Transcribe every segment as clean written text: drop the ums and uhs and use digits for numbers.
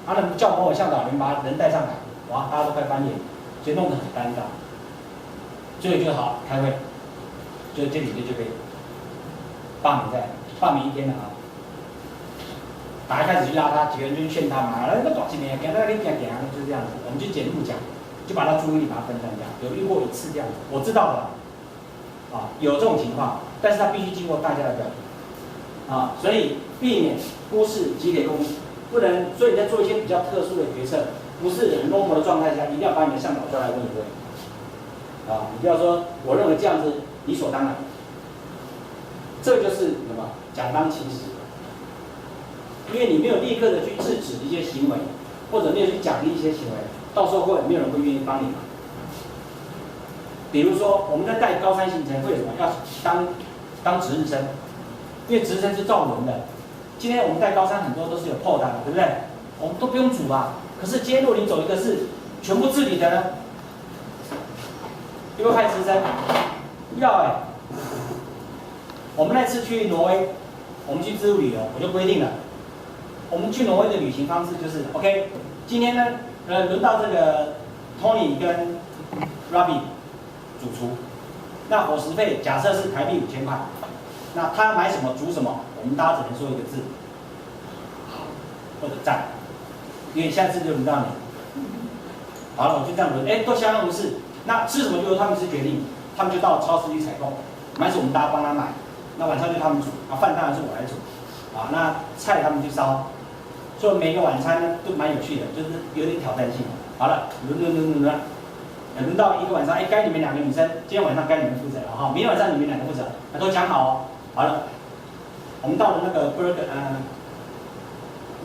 他们叫某某向导，你们把人带上来，哇，大家都快翻脸，所以弄得很尴尬。所以就好开会，就这里就被罢免一天了啊。大家开始去拉他，几个人就去劝他嘛，那个短期没给他给就是这样子，我们就简录讲，就把他注意力把它分散掉。有遇过一次这样子，我知道的，啊，有这种情况，但是他必须经过大家的表决，啊，所以避免忽视集体共识，不能，所以你在做一些比较特殊的决策，不是很 normal 的状态下，一定要把你的向导叫来问一问，啊，你不要说我认为这样子理所当然，这就是什么讲当其时。因为你没有立刻的去制止一些行为，或者没有去奖励一些行为，到时候没有人会愿意帮你忙。比如说我们在带高山行程会有什么？要当值日生，因为值日生是照轮的。今天我们带高山很多都是有破单的，对不对？我们都不用煮啊。可是今天如果你走一个是全部自理的呢？要不要派值日生？要哎。我们那次去挪威，我们去自助旅游，我就规定了。我们去挪威的旅行方式就是 ，OK， 今天呢，轮到这个 Tony 跟 Robbie 主厨，那伙食费假设是台币5000块，那他买什么煮什么，我们大家只能说一个字，好，或者赞，因为下次就轮到你。好了，我就这样轮，都相安无事。那吃什么就由他们自己决定，他们就到超市去采购，买什么我们大家帮他买，那晚上就他们煮，饭当然是我来煮，那菜他们去烧。所以每个晚餐呢都蛮有趣的，就是有点挑战性。好了，轮到一个晚上，该你们2个女生，今天晚上该你们负责了哈，明天晚上你们2个负责，都讲好哦。好了，我们到了那个 Bergen，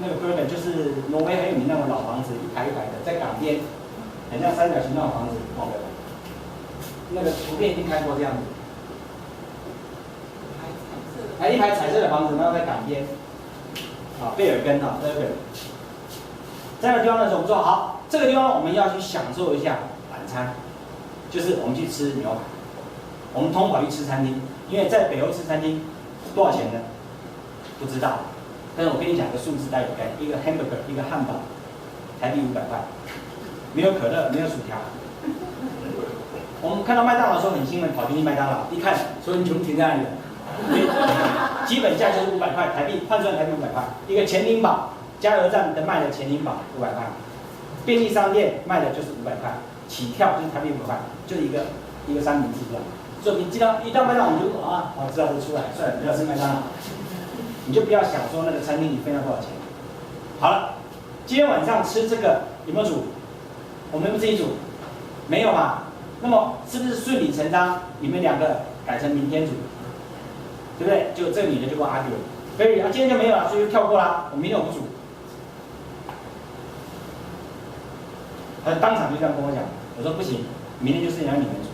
那个 Bergen 就是挪威很有名那种老房子，一排一排的，在港边，很像三角形那种房子，那个图片一定看过这样子，一排彩色的房子，然后在港边。贝尔根啊，贝尔根，在那个地方的时候，我们说好，这个地方我们要去享受一下晚餐，就是我们去吃牛排，我们通跑去吃餐厅，因为在北欧吃餐厅多少钱呢？不知道，但是我跟你讲个数字大家有概念，一个 hamburger 一个汉堡，台币500块，没有可乐，没有薯条。我们看到麦当劳的时候很兴奋，跑进去麦当劳，一看所有人全部停在那里了。基本价就是500块台币，换算台币500块。一个钱林堡加油站的卖的钱林堡500块，便利商店卖的就是500块，起跳就是台币500块，就是一个三明治这样。所以你一到麦当劳你就知道就出来，算了，不要吃麦当劳，你就不要想说那个餐厅你分了多少钱。好了，今天晚上吃这个有没有煮？我们自己煮，没有嘛？那么是不是顺理成章你们2个改成明天煮？对不对？就这个女的就跟我 argue， 所以今天就没有了，所以就跳过啦。我明天我不煮。他当场就这样跟我讲，我说不行，明天就是要你们煮。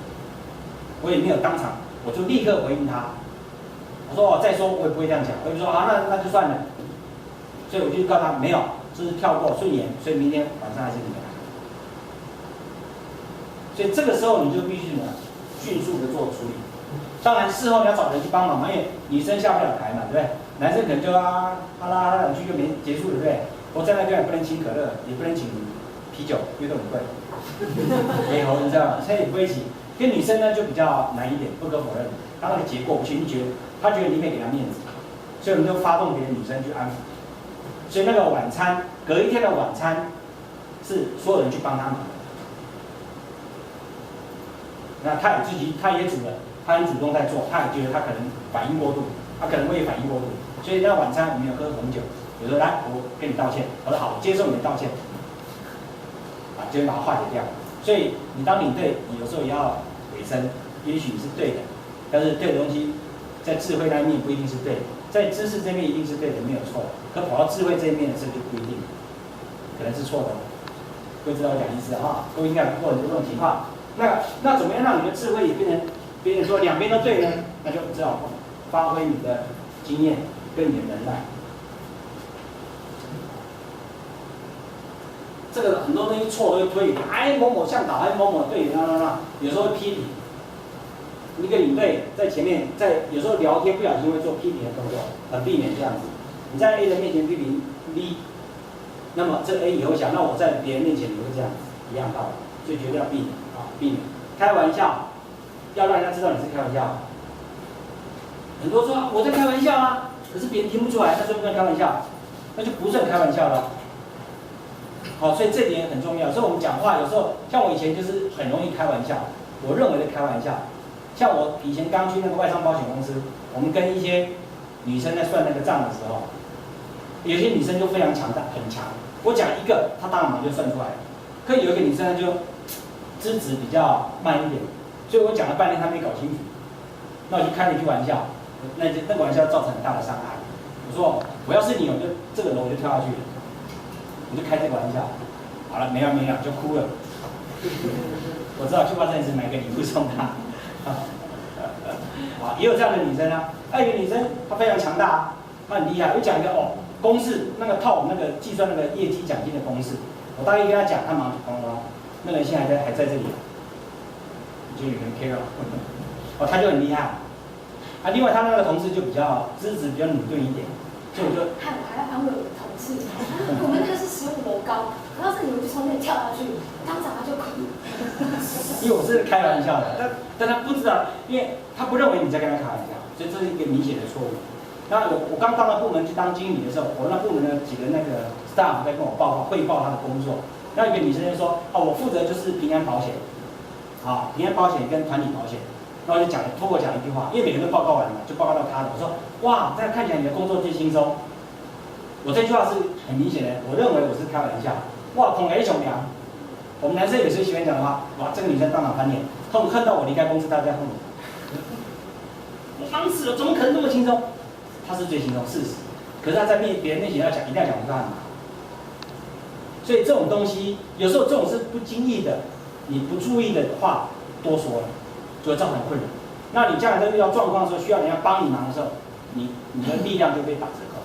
我也没有当场，我就立刻回应他。我说再说我也不会这样讲，我就说那就算了。所以我就告诉他没有，这是跳过顺延，所以明天晚上还是你们来。所以这个时候你就必须迅速的做处理。当然，事后你要找人去帮忙嘛，因为女生下不了台嘛，对不对？男生可能就哈拉2句就没结束了，对不对？我在那边也不能请可乐，也不能请啤酒，因为都很贵，美猴你知道吗？所以也不会请。跟女生呢就比较难一点，不可否认。他那个节过不去，他觉得你没给他面子，所以我们就发动别的女生去安抚。所以那个晚餐，隔一天的晚餐是所有人去帮他忙的。那他也煮了。他很主动在做，他也觉得他可能反应过度，他可能会反应过度，所以那晚餐我们有喝红酒，我说来，我跟你道歉，我说好，我接受你的道歉，就会把它化解掉。所以你当领队，你有时候也要委身，也许是对的，但是对的东西，在智慧那一面不一定是对的，在知识这面一定是对的，没有错。可跑到智慧这一面的时候就不一定，可能是错的。各位知道我讲意思哈？各位应该遇过很多这种情况。那怎么样让你的智慧也变成？别人说2边都对呢，那就只好发挥你的经验跟你的能耐。这个很多东西错都会推，某某向导，某某队员，有时候会批评。一个领队在前面，有时候聊天不小心会做批评的动作，避免这样子。你在 A 的面前批评 B，那么这 A 以后想，那我在别人面前也会这样子，一样道理，所以绝对要避免啊，避免开玩笑，要让人家知道你是开玩笑。很多说我在开玩笑啊，可是别人听不出来，那算不算开玩笑？那就不算开玩笑了。好，所以这点很重要。所以我们讲话有时候，像我以前就是很容易开玩笑，我认为的开玩笑。像我以前刚去那个外商保险公司，我们跟一些女生在算那个账的时候，有些女生就非常强大，很强。我讲一个，她当然马上就算出来了。可有一个女生就资质比较慢一点，所以我讲了半天她没搞清楚。那我就开了一句玩笑，那个玩笑造成很大的伤害。我说我要是你，我就这个楼我就跳下去了，我就开这个玩笑。好了，没完没了就哭了。我知道去华山是买个礼物送她。啊，也有这样的女生啊。还有一个女生她非常强大啊，她很厉害。我讲一个哦，公式那个套那个计算那个业绩奖金的公式，我大概跟她讲，她马上咚咚咚，那个人现在还在这里，已经有人 K 了。哦，她就很厉害。啊，另外她那个同事就比较资质比较努钝一点，所以我就我还要安慰我的同事，我们那个是15楼高，要是你们就从那里跳下去，当场他就哭。因为我是开玩笑的，但他不知道，因为他不认为你在跟他开玩笑，所以这是一个明显的错误。那我刚到那部门去当经理的时候，我那部门的几个那个 staff 在跟我汇报他的工作。那有一个女生就说：“哦，我负责就是平安保险，啊，平安保险跟团体保险。”然后就托我讲一句话，因为每个人都报告完了，就报告到他的。我说：“哇，这样看起来你的工作最轻松。”我这句话是很明显的，我认为我是开玩笑。哇，捧雷熊娘。我们男生有时候喜欢讲的话，哇，这个女生当场翻脸，恨到我离开公司，大家恨我。我忙死了，怎么可能这么轻松？她是最轻松，事实。可是她在别人面前要讲，一定要讲出她很麻。所以这种东西，有时候这种是不经意的，你不注意的话，多说了，就会造成困扰。那你将来在遇到状况的时候，需要人家帮你忙的时候，你的力量就被打折扣。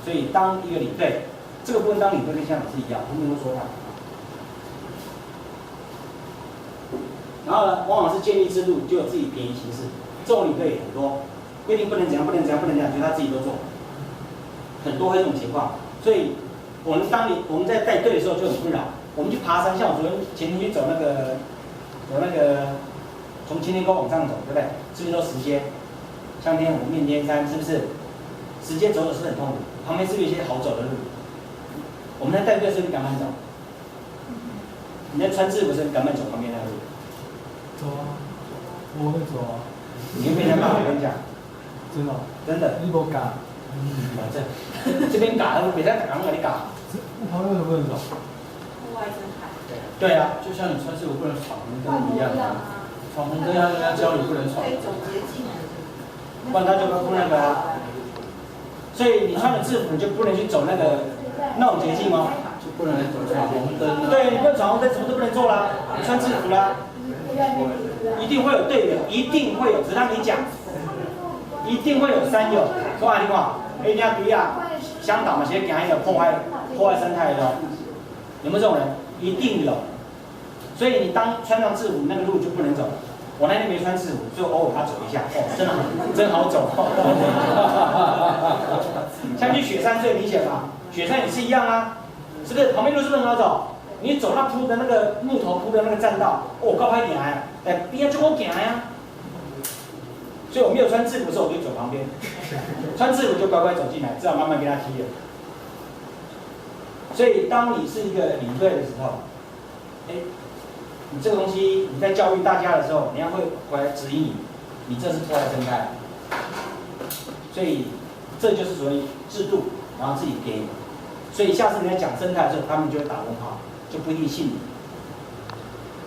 所以当一个领队，这个部分当领队跟像老师一样，通通都说他。然后呢，往往是建立制度，就有自己便宜行事。这种领队也很多，规定不能怎样，不能怎样，不能怎样，觉得他自己都做，很多会这种情况。所以，我们在带队的时候就很困扰。我们去爬山，像我前天去走那个从擎天沟往上走，对不对？是不是都石阶？像天湖、面天山，是不是？石阶走的是很痛苦，旁边是不是有一些好走的路？我们在带队的时候，你敢不敢走？你在穿制服的时候，你敢不敢走旁边那个路？走啊，我会走啊。你会被人家骂，我跟你讲，真的。真的。你不敢？保证。这边嘎，别在嘎，我给你嘎。旁边为什么不能走？户外生态。对啊，就像你穿制服不能闯红灯一样啊。闯红灯要人家教你不能闯。可以走捷径。不然他就不那个啊。所以你穿了制服，你就不能去走那种捷径哦。就不能走闯红灯。对，你不能闯红灯，什么都不能做啦。你穿制服啦。一定会有队员，一定会有，只是他没讲，一定会有山友。说啊，你看，人家对啊，香港嘛，其实给人有破坏生态的，有没有这种人？一定有。所以你当穿上制服，那个路就不能走。我那天没穿制服，就偶尔他走一下，哦，真好走。像去雪山最明显嘛，雪山也是一样啊，是不是？旁边路是不是很好走？你走那铺的那个木头铺的那个栈道，哦，高拍点哎，边就好行呀。所以我没有穿制服的时候，我就走旁边；穿制服就乖乖走进来，只好慢慢跟他踢了。所以当你是一个领队的时候，你这个东西你在教育大家的时候，人家会回来指引你，你这是破坏生态。所以这就是属于制度，然后自己给。所以下次人家讲生态的时候，他们就会打问号。就不一定信你，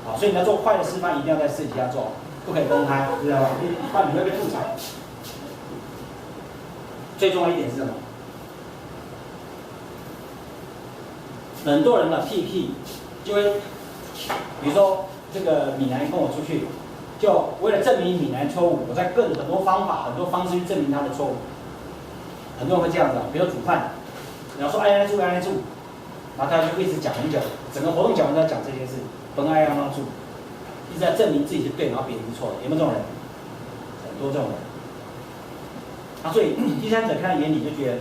好，所以你要做坏的示范，一定要在私底下做，不可以公开，知道吧？不然你会被吐槽。最重要一点是什么？很多人的屁屁就会，比如说这个闽南跟我出去，就为了证明闽南错误，我在很多方法、很多方式去证明他的错误。很多人会这样子，比如煮饭，你要说爱住，然后他就一直讲很久，整个活动讲完都在讲这件事，本爱要住，一直在证明自己是对，然后别人是错的，有没有这种人？很多这种人。所以第三者看在眼里就觉得，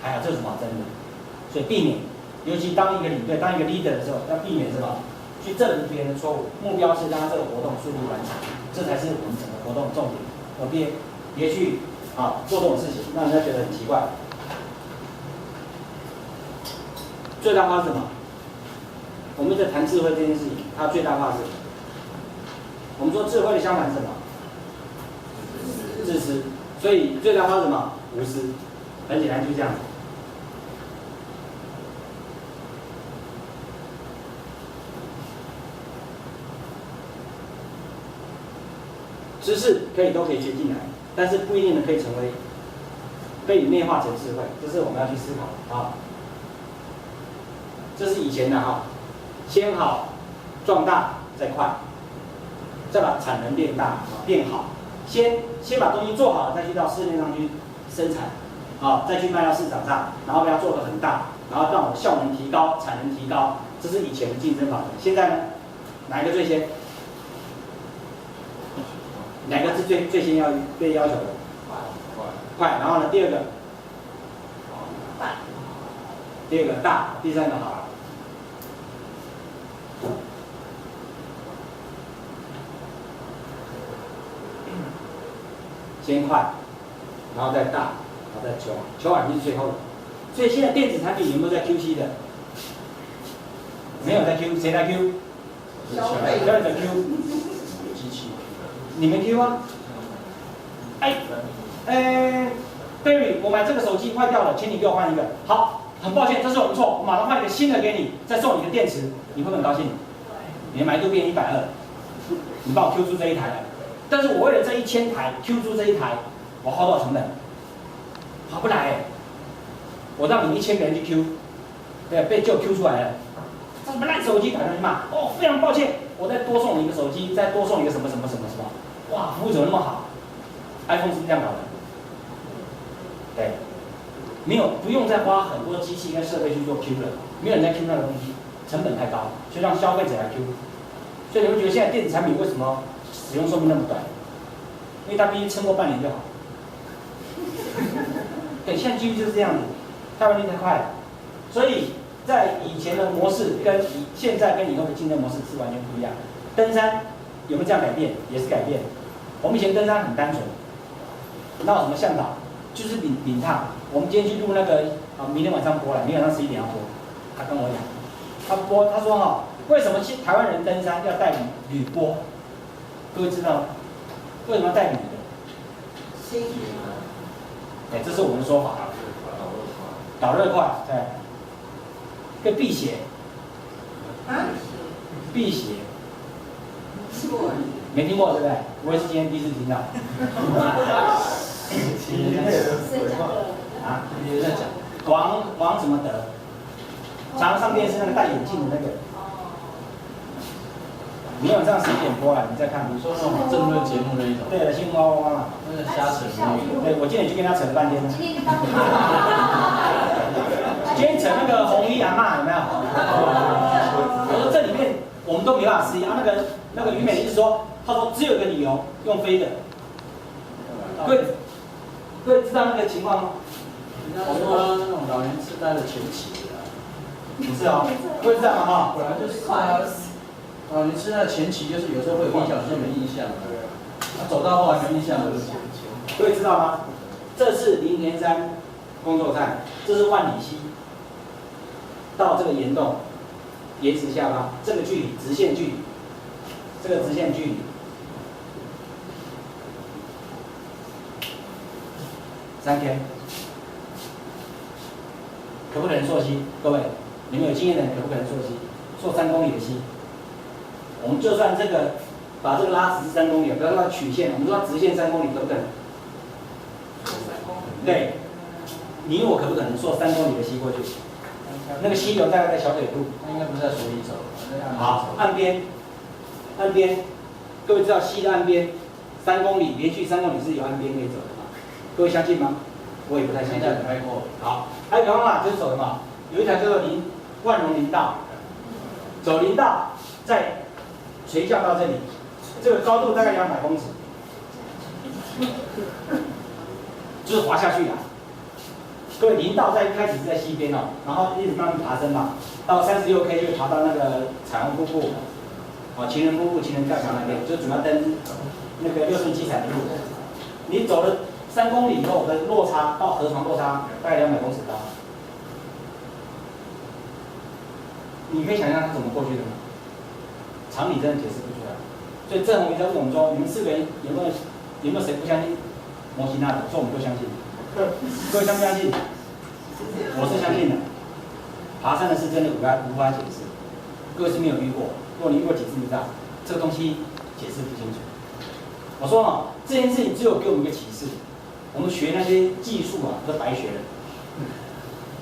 哎呀，这有什么好争的？所以避免，尤其当一个领队、当一个 leader 的时候，要避免什么？去证明别人的错误，目标是让这个活动顺利完成，这才是我们整个活动的重点，而别去做这种事情，让人家觉得很奇怪。最大化是什么？我们在谈智慧这件事情，它最大化是什么？我们说智慧的相反是什么？自私。所以最大化是什么？无私。很简单，就这样子。知识都可以学进来，但是不一定可以成为被内化成智慧，这是我们要去思考的啊。这是以前的先好壮大再快，再把产能变大变好，先把东西做好了，再去到市面上去生产再去卖到市场上，然后把它做得很大，然后让我效能提高、产能提高，这是以前的竞争法则。现在呢，哪一个最先？哪个是最先被要求的？快。然后呢，第二个大，第三个好。先快，然后再大，然后再求好是最后的。所以现在电子产品有没有在 QC 的？没有在 Q， 谁在 Q？ 消费在 Q。机器。你们 Q 啊？Barry， 我买这个手机坏掉了，请你给我换一个。好，很抱歉，这是我们错，我马上换一个新的给你，再送你个电池，你会不会很高兴？你的买度变120，你帮我 Q 出这一台来。但是我为了这1000台 Q 出这一台，我花多少成本？划不来我让你1000个人去 Q， 对，被就 Q 出来了。这什么烂手机，打上去骂。非常抱歉，我再多送你一个手机，再多送你一个什么。哇，服务怎么那么好 ？iPhone 是不是这样搞的？对，不用再花很多机器跟设备去做 Q 了，没有人在 Q 那个东西，成本太高，所以让消费者来 Q。所以你们觉得现在电子产品为什么使用寿命那么短？因为它必须撑过半年就好。对，现在几乎就是这样子，开发力太快了，所以在以前的模式跟现在跟以后的竞争模式是完全不一样的。登山有没有这样改变？也是改变。我们以前登山很单纯，哪有什么向导，就是领趟。我们今天去录那个明天晚上播了，明天晚上11点要播。他跟我讲，他说为什么台湾人登山要带铝波？各位知道吗？为什么要带铝的？这是我们的说法。导热块，对，跟辟邪。辟邪。没听过对不对？我也是今天第一次听到。你在讲。王什么德？常上电视那个戴眼镜的那个。明天晚上11点播了，你再看。你说那种政论节目那一种。对了，新蛙蛙嘛。那个瞎扯对，我今天去跟他扯了半天。今天就当今天扯那个红衣阿嬷有没有？我说这里面我们都没办法适应啊。那个于美丽说，她说只有一个理由，用飞的。各位知道那个情况吗？我说那种老年痴呆的前期不是各位知道吗？本来就是老年痴呆的前期就是有时候会有印象，有时候没印象。走到后来没印象了。各位知道吗？这是林田山工作站，这是万里溪到这个岩洞岩石下方这个距离，直线距离，这个直线距离3K， 可不可能溯溪？各位，你们有经验的人可不可能溯溪？溯3公里的溪，我们就算这个把这个拉直是3公里，不要说它曲线，我们说它直线3公里，可不可能？对，你我可不可能溯3公里的溪过去？那个溪流大概在小腿部。他应该不是在水里走。好，岸边，各位知道溪的岸边3公里，连续3公里是有岸边可以走的吗？各位相信吗？我也不太相信。开过。好，还有一个方法就是走的嘛，有一条叫做万荣林道，走林道再垂降到这里，这个高度大概200公尺，就是滑下去的。各位林道在一开始是在西边哦，然后一直慢慢爬升嘛，到36K 就爬到那个彩虹瀑布，情人瀑布、情人吊桥那边，就主要登那个6顺7彩的路。你走了3公里以后的落差到河床落差大概200公尺高，你可以想象他怎么过去的吗？常理真的解释不出来。所以郑弘仪在问我们说，你们4个人有没有谁不相信摩西纳的？说我们都相信。各位相不相信？我是相信的。爬山的事真的无法解释，各位是没有遇过。如果你遇过几次，你知道这个东西解释不清楚。我说哦，这件事情只有给我们一个启示，我们学那些技术啊，都白学了。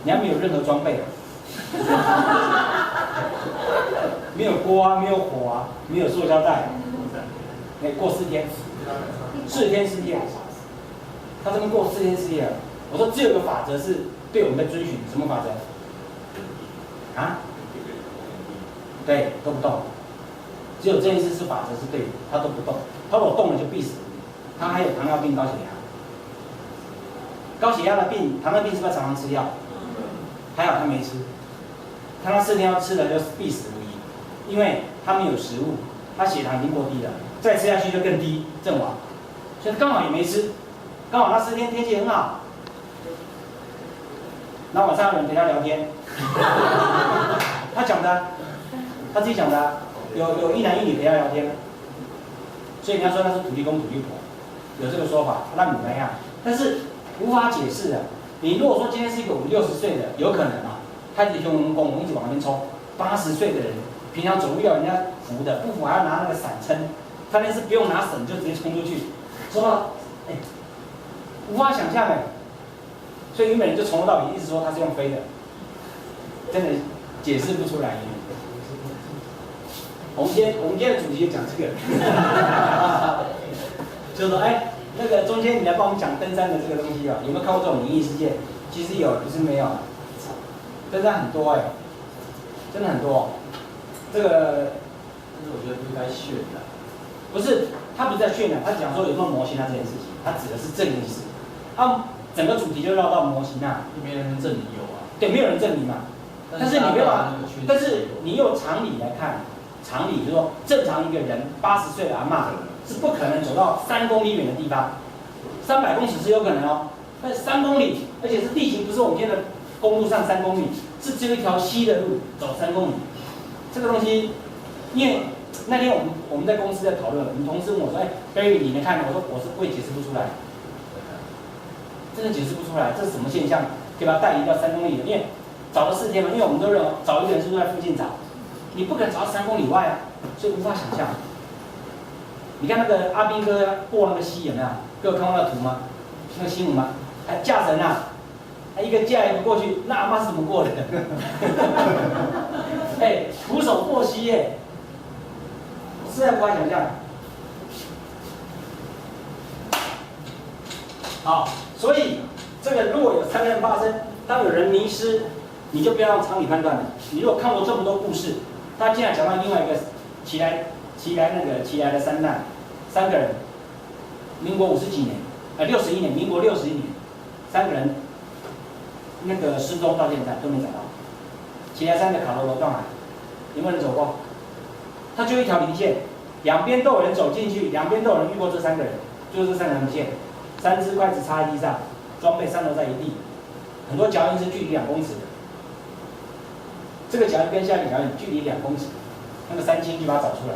你还没有任何装备，没有锅啊，没有火啊，没有塑胶袋，过4天，4天4夜，他这边过4天4夜了。我说只有一个法则是对我们在遵循，什么法则？啊？对，都不动。只有这件事是法则是对的，他都不动。他如果动了就必死无疑。他还有糖尿病、高血压。高血压的病、糖尿病是不是常常吃药？还好他没吃。看他4天要吃了就必死无疑，因为他没有食物，他血糖已经过低了，再吃下去就更低，阵亡。所以刚好也没吃，刚好那4天天气很好。那晚上有人陪他聊天，他讲的，他自己讲的，有一男一女陪他聊天，所以你要说他是土地公土地婆，有这个说法，那你那样，但是无法解释的。你如果说今天是一个50、60岁的，有可能啊，他一直胸蒙公，一直往那边冲。80岁的人，平常走路要人家扶的，不扶还要拿那个伞撑，他那是不用拿伞就直接冲出去，说，无法想象所以原本人就从头到尾一直说他是用飞的，真的解释不出来。我们今天的主题就讲这个，就是说，那个中间你来帮我们讲登山的这个东西啊，有没有看过这种灵异事件？其实有，不是没有。登山很多真的很多。这个，但是我觉得不应该炫的。不是，他不是在炫耀，他讲说有没有模型啊这件事情，他指的是这个意思。整个主题就绕到模型啊，没人证明有啊。对，没有人证明嘛。但是你没有办法，但是你用常理来看，常理就是说，正常一个人80岁的阿嬷是不可能走到3公里远的地方，300公尺是有可能哦，但是3公里，而且是地形不是我们今天的公路上3公里，是只有一条溪的路走3公里。这个东西，因为那天我们在公司在讨论，我们同事问我说，Barry 你能看吗？我说我也解释不出来。真的解释不出来，这是什么现象？可以把它带离到3公里，因为找了4天嘛，因为我们都认为找一个人是不是在附近找，你不可能找到3公里外啊，所以无法想象。你看那个阿兵哥过那个溪有没有？各位看过那个图吗？那个新闻吗？架绳啊，一个架一个过去，那阿妈是怎么过的？徒手过溪实在无法想象。好。所以，这个如果有灾难发生，当有人迷失，你就不要用常理判断了。你如果看过这么多故事，他竟然讲到另外一个奇来的山难，3个人，民国50几年，61年，民国61年，3个人那个失踪到现在都没找到。奇来山的卡罗罗断崖，有没有人走过？它就一条林线，两边都有人走进去，两边都有人遇过这3个人，就是这3条线。3只筷子插在地上，装备散落在一地，很多脚印是距离2公尺的。这个脚印跟下一个脚印距离2公尺，那个3清就把它找出来，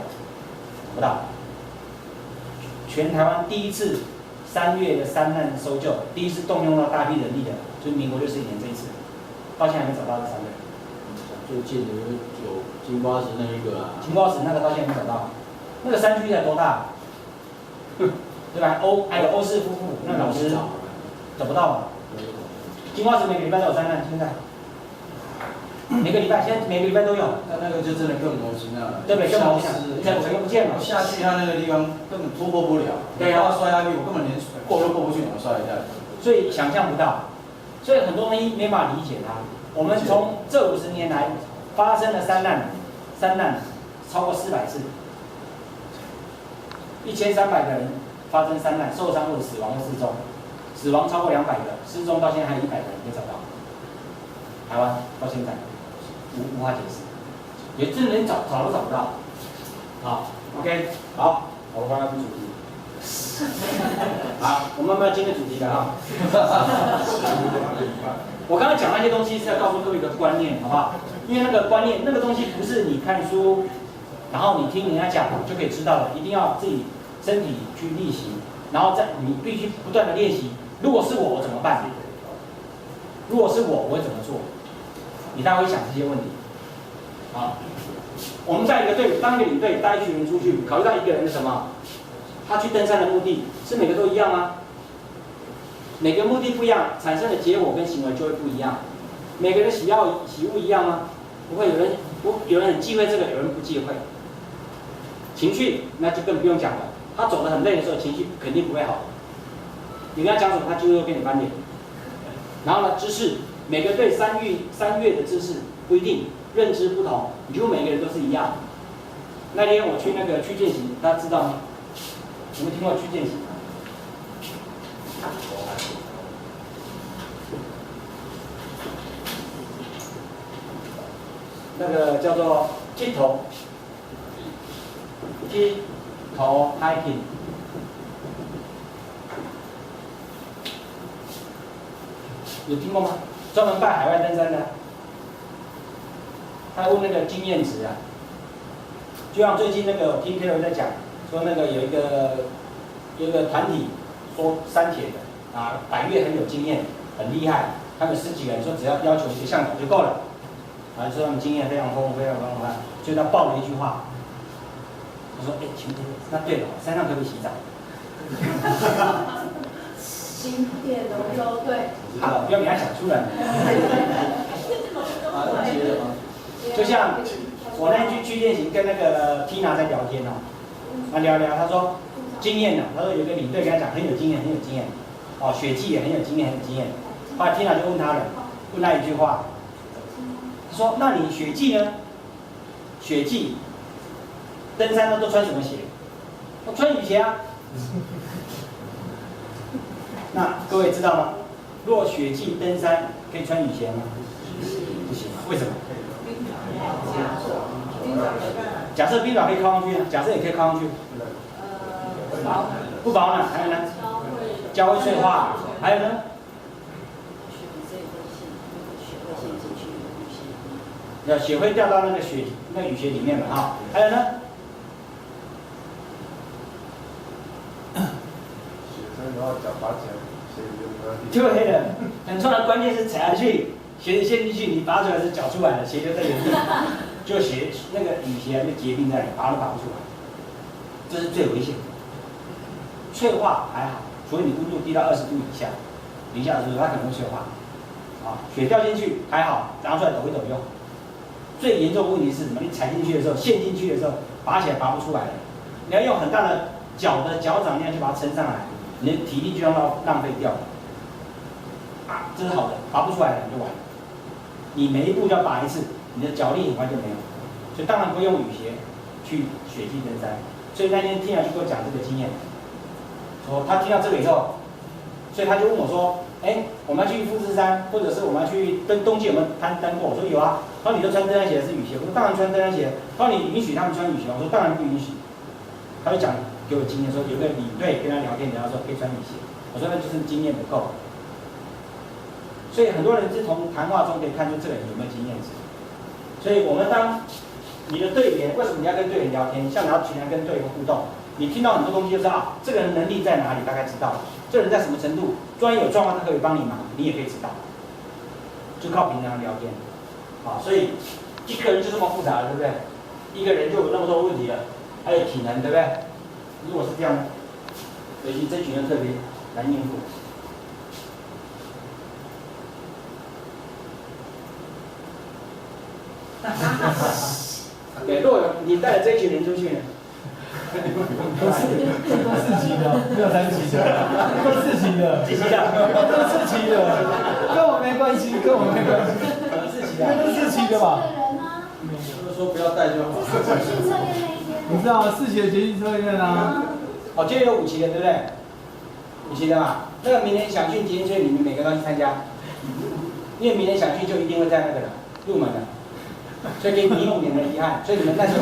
找不到。全台湾第一次3月的山难搜救，第一次动用到大批人力的，就是民国61年这一次，到现在还没找到这3个人。最近的有金瓜石那一个啊，金瓜石那个到现在没找到，那个山区才多大？对吧？还有欧氏夫妇，那老师找不到嘛？金瓜石每个礼拜都有山难，现在每个礼拜都有。那个就真的更模型了，对不对？更模型了，整个不见了。我下去他那个地方根本突破不了，对啊，摔下去我根本连过都过不去，怎么摔下去？所以想象不到，所以很多东西没法理解它。我们从这50年来发生的山难超过400次，1300个人发生山难，受伤或者死亡或失踪死亡超过200个，失踪到现在还有100个人没找到。台湾到现在无法解释，也真连找都找不到。好 ，OK， 好，我换主题。好，我们慢慢进入主题了啊。我刚才讲那些东西是要告诉各位一个观念，好不好？因为那个观念，那个东西不是你看书，然后你听人家讲就可以知道的，一定要自己身体去力行，然后你必须不断的练习。如果是我怎么办？如果是我会怎么做？你大概会想这些问题。好，我们在一个队当一个领队带一群人出去，考虑到一个人的什么？他去登山的目的是每个都一样吗？每个目的不一样，产生的结果跟行为就会不一样。每个人喜恶一样吗？不会，有人很忌讳这个，有人不忌讳。情绪那就更不用讲了，他走得很累的时候，情绪肯定不会好。你跟他讲什么，他就会跟你翻脸。然后呢，知识，每个对三月的知识不一定，认知不同，你就每个人都是一样。那天我去那个去践行，大家知道吗？有没有听过去践行？那个叫做剃头 hiking， 有听过吗？专门办海外登山的，他问那个经验值啊，就像最近那个我听 K 在讲，说那个有一个团体说山铁的啊，100月很有经验，很厉害，他们10几个人说只要要求一个向导就够了。啊，说他们经验非常丰富，非常丰富，所以他爆了一句话，他说：“哎，请问，那对了，山上可不可以洗澡？”新店龙舟队。好，不要给他想出来。接着吗？就像我那天去践行，跟那个 Tina 在聊天哦，聊，他说经验呢，他说有个领队跟他讲很有经验，哦，雪季也很有经验。后来 Tina 就问他一句话。他说：“那你雪季呢？雪季登山都穿什么鞋？我穿雨鞋啊。那各位知道吗？如果雪季登山可以穿雨鞋吗？不行，为什么？假设冰爪可以靠上去呢？假设也可以靠上去。不保暖，还有呢？胶会脆化，还有呢？雪会掉到那个雨鞋里面嘛哈，还有呢？雪山的话，脚拔起来，鞋就就黑了。很重要的关键是踩下去，鞋子陷进去，你拔出来是脚出来了，鞋就在原地，就鞋那个雨鞋就结冰在那里，拔都拔不出来，这是最危险的。脆化还好，所以你温度低到20度以下，零下20度它可能会脆化。啊，雪掉进去还好，拿出来抖一抖就好。最严重的问题是什么？你踩进去的时候，陷进去的时候，拔起来拔不出来了。你要用很大的脚掌力量去把它撑上来，你的体力就要浪费掉了。啊，这是好的，拔不出来了你就完了。你每一步就要拔一次，你的脚力很快就没有。所以当然不用雨鞋去雪季登山。所以那天听了就跟我讲这个经验，说他听到这个以后，所以他就问我说。我们要去富士山，或者是我们要去冬季有没有登过？我说有啊。他说你都穿登山鞋还是雨鞋？我说当然穿登山鞋。他说你允许他们穿雨鞋？我说当然不允许。他就讲给我经验说，有个领队跟他聊天，聊说可以穿雨鞋。我说那就是经验不够。所以很多人是从谈话中可以看出这个人有没有经验值。所以我们当你的队员，为什么你要跟队员聊天？像你要群来跟队员互动，你听到很多东西就知道啊，这个人能力在哪里，大概知道。这个人在什么程度，专业有状况他可以帮你忙，你也可以知道，就靠平常聊天，啊，所以一个人就这么复杂了，对不对？一个人就有那么多问题了，还有体能，对不对？如果是这样，所以这群人特别难应付。对，如果你带了这一群人出去呢？都4级的，没有3级的，都4级的，几级的？都4级的，跟我没关系，跟我没关系。4级的，都4级的吧？就是说不要带就好。捷运测验那一天。你知道吗？4级的捷运测验啊。哦，今天有5级的，对不对？你记得吗？那个明年想训集训队，你们每个都要去参加，因为明年想训就一定会在那个的入门的，所以给你们免了遗憾，所以你们那时候。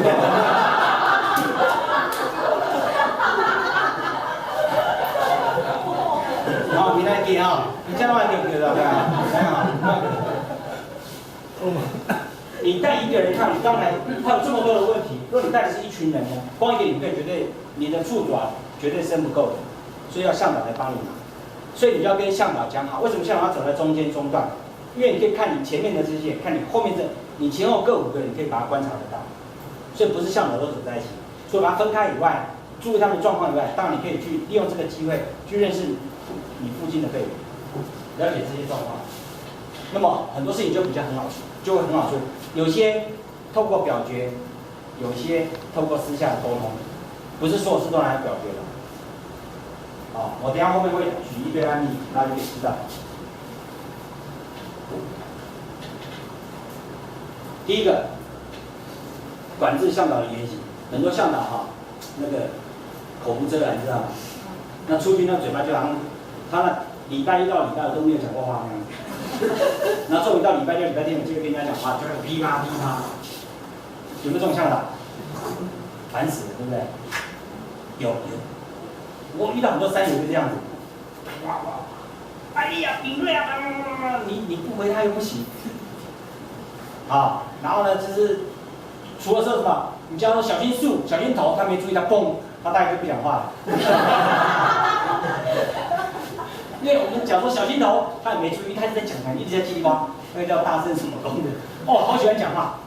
好，明天见啊！你这样的话对不对？对啊，很好。你带一个人看，你刚才他有这么多的问题，如果你带的是一群人呢，光一个领队绝对你的触爪绝对伸不够的，所以要向导来帮你拿。所以你就要跟向导讲好，为什么向导要走在中间中段？因为你可以看你前面的这些，看你后面你前后各5个人，你可以把它观察得到。所以不是向导都走在一起，除了把它分开以外，注意他们的状况以外，当然你可以去利用这个机会去认识你附近的队员，了解这些状况。那么很多事情就比较很好就会很好处理。有些透过表决，有些透过私下的沟通，不是所有事都拿来表决的。好，我等一下后面会举一堆案例，大家就可以知道。第一个，管制向导的言行，很多向导那个口不遮拦，你知道吗？那出去那嘴巴就好像他那礼拜1到礼拜2都没有讲过话那样子，然后终于到礼拜6、礼拜天，就会跟人家讲话，就会噼啪噼啪。有没有这种向导？烦死了，对不对？有。我遇到很多山友就这样子，哇哇，哎呀，敏锐啊，你不回他又不行，啊，然后呢，就是除了说什么，你叫他说小心树、小心头，他没注意，他蹦，他大概就不讲话了。因为我们讲说小心头，他也没注意，他一直在讲台，一直在叽呱，那个叫大声什么功的，哦，好喜欢讲话。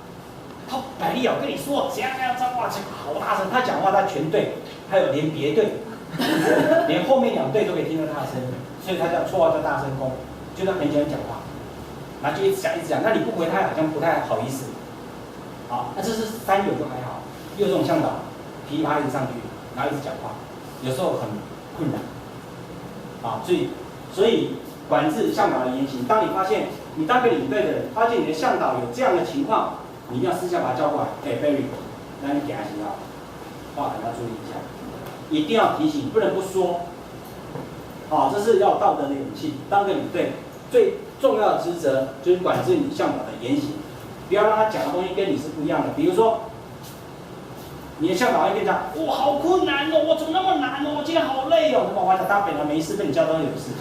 他百丽，我跟你说，怎样哇，这个好大声，他讲话他全对，还有连别队。连后面2队都可以听到他的声音，所以他叫绰号叫大声公，就他很喜欢讲话，然后就一直讲，那你不回他好像不太好意思。好，那这是山友就还好，也有这种向导，噼里啪啦一直上去，然后一直讲话，有时候很困难。啊，所以管制向导的言行，当你发现你当个领队的人，发现你的向导有这样的情况，你一定要私下把他叫过来，Barry， 那你给他信号，话可能要注意一下。一定要提醒，不能不说。这是要道德的勇气。当个领队，最重要的职责就是管制你向导的言行，不要让他讲的东西跟你是不一样的。比如说，你的向导会跟你讲：“哇，好困难哦，我怎么那么难哦，我今天好累哦。”我讲他本来没事，被你叫到有事。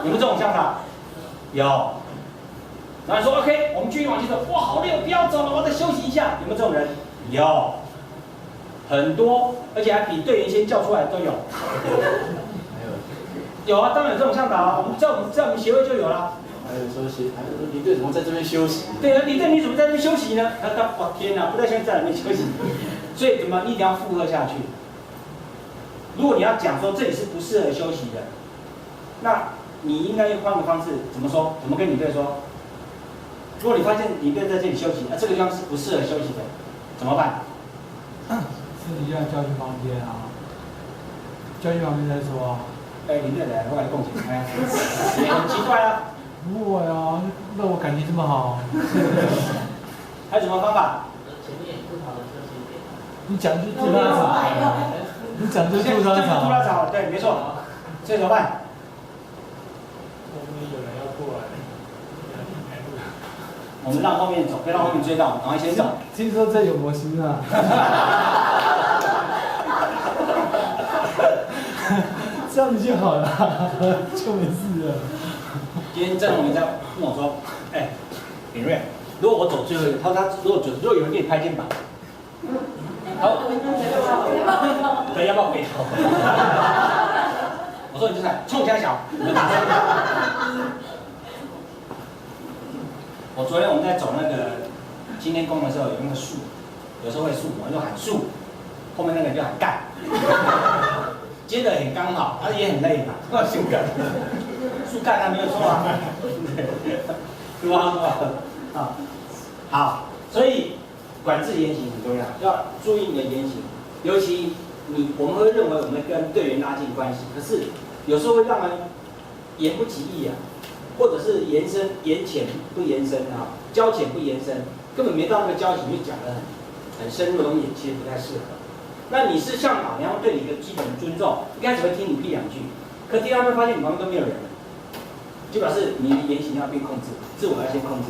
有没有这种向导？有。然后说 OK， 我们继续往前走。哇，好累，我不要走了，我再休息一下。有没有这种人？有。很多，而且还比队员先叫出来都有。有啊，当然有这种向导啊，我们在我们协会就有啦。还有说领队怎么在这边休息？对啊，领队你怎么在这边休息呢？哇天哪，不太像在里面休息。所以怎么一定要附和下去？如果你要讲说这里是不适合休息的，那你应该用换个方式怎么说？怎么跟领队说？如果你发现领队在这里休息，这个地方是不适合休息的，怎么办？私底下叫去旁边啊，叫去旁边再说啊。领队来，我来共情，也很奇怪啊。不会啊，那我感情这么好。还有什么方法？前面不好的休息点。你讲就住他场，你讲就住他场。住他场，对，没错。所以怎么办？后面有人要过来。我们让后面走，别让后面追到，赶快先走。听说这有模型啊。这样子就好了，就没事了。今天郑宏在跟我说，李瑞，如果我走最后一个，他如果有人给你拍肩膀，好，对，要不要回头？我说你就是冲家小，你就打声。我昨天我们在走那个今天宫的时候，有那个树，有时候会树，我就喊树，后面那个人就喊干。接得很刚好，他也很累嘛，树干，树干他没有错啊，对吧？好，所以管制言行很重要，要注意你的言行，尤其我们会认为我们跟队员拉近关系，可是有时候会让人言不及义啊，或者是言浅不言深啊，交浅不言深，根本没到那个交情就讲得很深入的东西，其实不太适合。那你是向导，你要对你一个基本的尊重，一开始会听你1-2句，可第二会发现你旁边都没有人了，就表示你的言行要被控制，自我要先控制。